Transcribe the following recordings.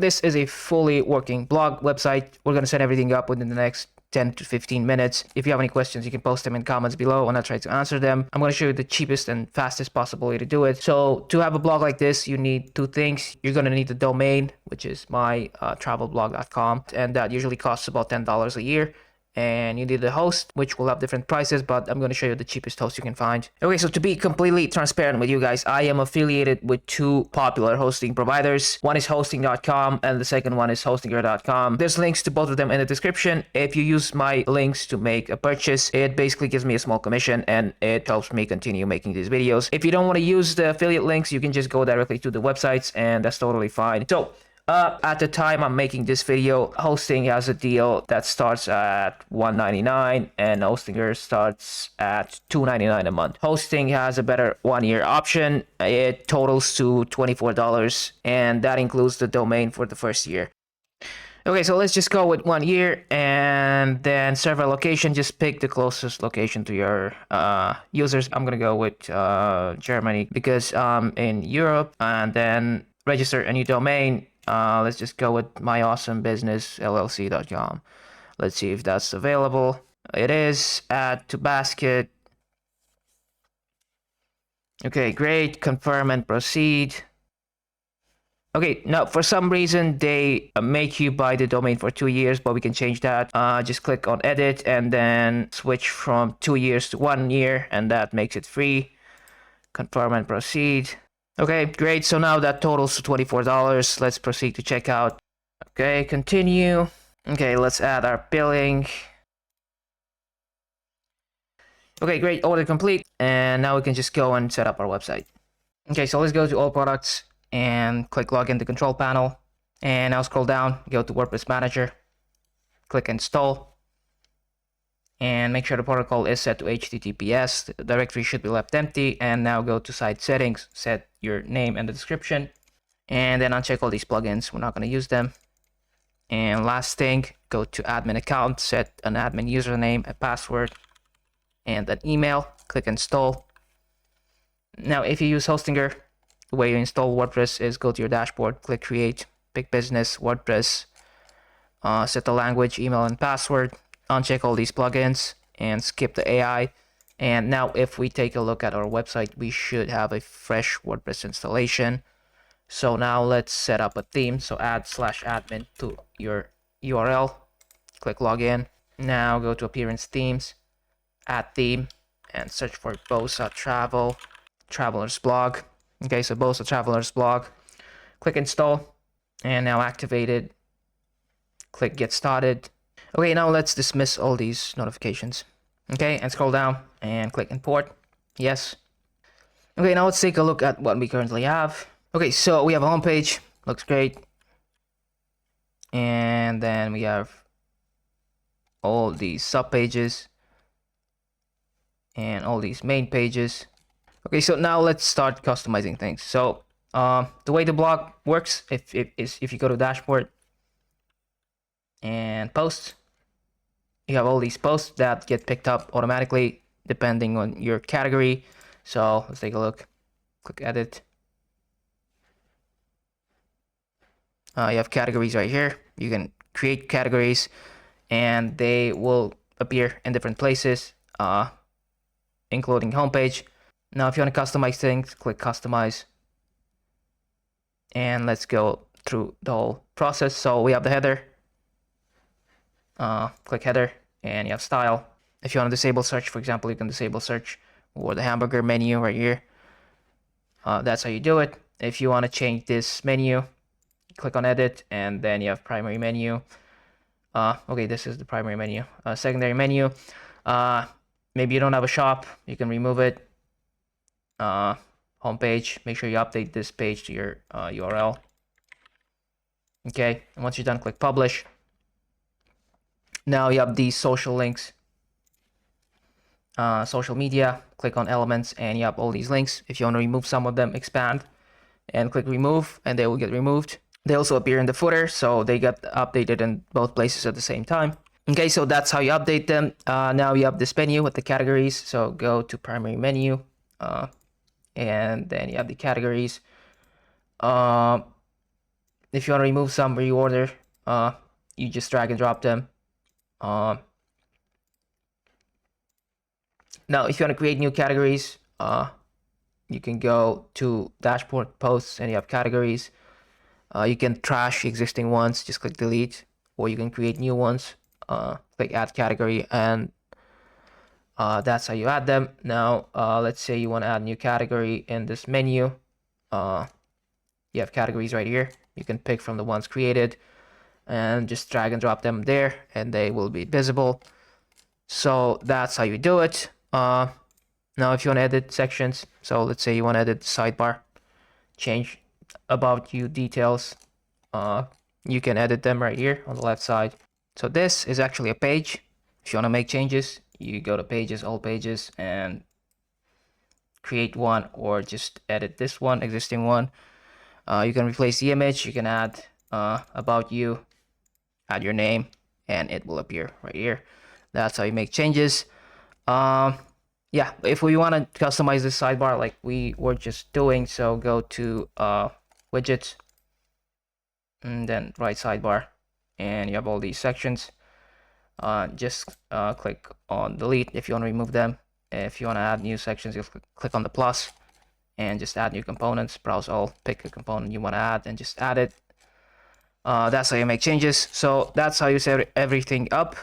This is a fully working blog website. We're going to set everything up within the next 10 to 15 minutes. If you have any questions, you can post them in comments below and I'll try to answer them. I'm going to show you the cheapest and fastest possible way to do it. So to have a blog like this, you need two things. You're going to need the domain, which is mytravelblog.com, and that usually costs about $10 a year. And you need the host, which will have different prices, but I'm going to show you the cheapest host you can find. Okay, so to be completely transparent with you guys, I am affiliated with two popular hosting providers. One is hosting.com and the second one is hostinger.com. There's links to both of them in the description. If you use my links to make a purchase, it basically gives me a small commission and it helps me continue making these videos. If you don't want to use the affiliate links, you can just go directly to the websites and that's totally fine. So at the time I'm making this video, Hosting has a deal that starts at $199 and Hostinger starts at $299 a month. Hosting has a better 1-year option. It totals to $24 and that includes the domain for the first year. Okay, so let's just go with 1 year and then server location. Just pick the closest location to your users. I'm gonna go with Germany because I'm in Europe, and then register a new domain. Let's just go with myawesomebusinessllc.com. Let's see if that's available. It is. Add to basket. Okay, great. Confirm and proceed. Okay, now for some reason they make you buy the domain for 2 years, but we can change that. Just click on edit and then switch from 2 years to 1 year, and that makes it free. Confirm and proceed. Okay, great. So now that totals to $24. Let's proceed to checkout. Okay, continue. Okay, let's add our billing. Okay, great. Order complete. And now we can just go and set up our website. Okay, so let's go to all products and click login to control panel. And now scroll down, go to WordPress Manager, click install. And make sure the protocol is set to HTTPS. The directory should be left empty. And now go to site settings, set your name and the description. And then uncheck all these plugins. We're not going to use them. And last thing, go to admin account, set an admin username, a password, and an email. Click install. Now, if you use Hostinger, the way you install WordPress is go to your dashboard, click create, pick business, WordPress, set the language, email, and password. Uncheck all these plugins and skip the AI. And now if we take a look at our website, we should have a fresh WordPress installation. So now let's set up a theme. So add /admin to your URL. Click login. Now go to appearance themes, add theme, and search for Bosa Travel, Traveler's Blog. Okay, so Bosa Traveler's Blog. Click install and now activate it. Click get started. Okay, now let's dismiss all these notifications. Okay, and scroll down and click import. Yes. Okay, now let's take a look at what we currently have. Okay, so we have a homepage. Looks great. And then we have all these sub pages and all these main pages. Okay, so now let's start customizing things. So the way the blog works, if you go to dashboard and posts, you have all these posts that get picked up automatically depending on your category. So let's take a look. Click edit. You have categories right here. You can create categories and they will appear in different places, including homepage. Now, if you want to customize things, click customize. And let's go through the whole process. So we have the header. Click header and you have style. If you want to disable search, for example, you can disable search, or the hamburger menu right here. That's how you do it. If you want to change this menu, click on edit and then you have primary menu. Okay, this is the primary menu. Secondary menu. Maybe you don't have a shop, you can remove it. Homepage, make sure you update this page to your URL. Okay, and once you're done, click publish. Now you have these social links, social media. Click on elements and you have all these links. If you want to remove some of them, expand and click remove and they will get removed. They also appear in the footer, so they get updated in both places at the same time. Okay, so that's how you update them. Now you have this menu with the categories. So go to primary menu and then you have the categories. if you want to remove some, reorder, you just drag and drop them. Now, if you want to create new categories, you can go to dashboard posts and you have categories. You can trash existing ones, just click delete, or you can create new ones, click add category, and that's how you add them. Now, let's say you want to add a new category in this menu. You have categories right here. You can pick from the ones created and just drag and drop them there, and they will be visible. So that's how you do it. Now, if you want to edit sections, so let's say you want to edit the sidebar, change about you details, you can edit them right here on the left side. So this is actually a page. If you want to make changes, you go to pages, all pages, and create one, or just edit this one, existing one. You can replace the image, you can add about you, add your name, and it will appear right here. That's how you make changes. Yeah, if we want to customize this sidebar like we were just doing, so go to widgets, and then right sidebar, and you have all these sections. Just click on delete if you want to remove them. If you want to add new sections, you click on the plus and just add new components. Browse all, pick a component you want to add, and just add it. That's how you make changes. So that's how you set everything up.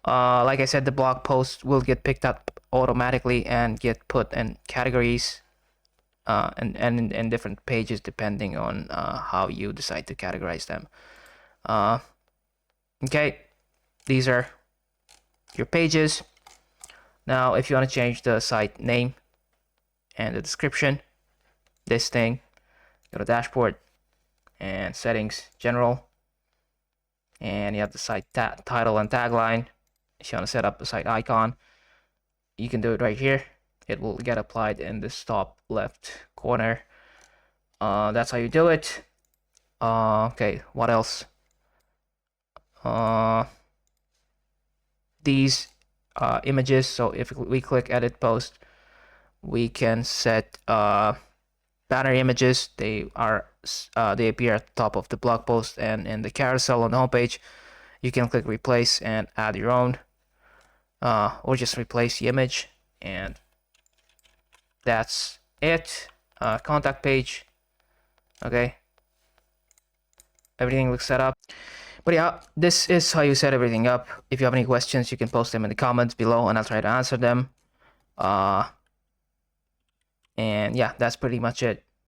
Like I said, the blog post will get picked up automatically and get put in categories and in different pages depending on how you decide to categorize them. Okay, these are your pages. Now, if you want to change the site name and the description, this thing, go to dashboard and settings, general, and you have the site title and tagline. If you want to set up the site icon, you can do it right here. It will get applied in this top left corner. That's how you do it. Okay, what else? These images. So if we click edit post, we can set banner images. They appear at the top of the blog post and in the carousel on the homepage. You can click replace and add your own, or just replace the image, and that's it. Contact page. Okay, everything looks set up. But yeah, this is how you set everything up. If you have any questions, you can post them in the comments below and I'll try to answer them. And yeah, that's pretty much it.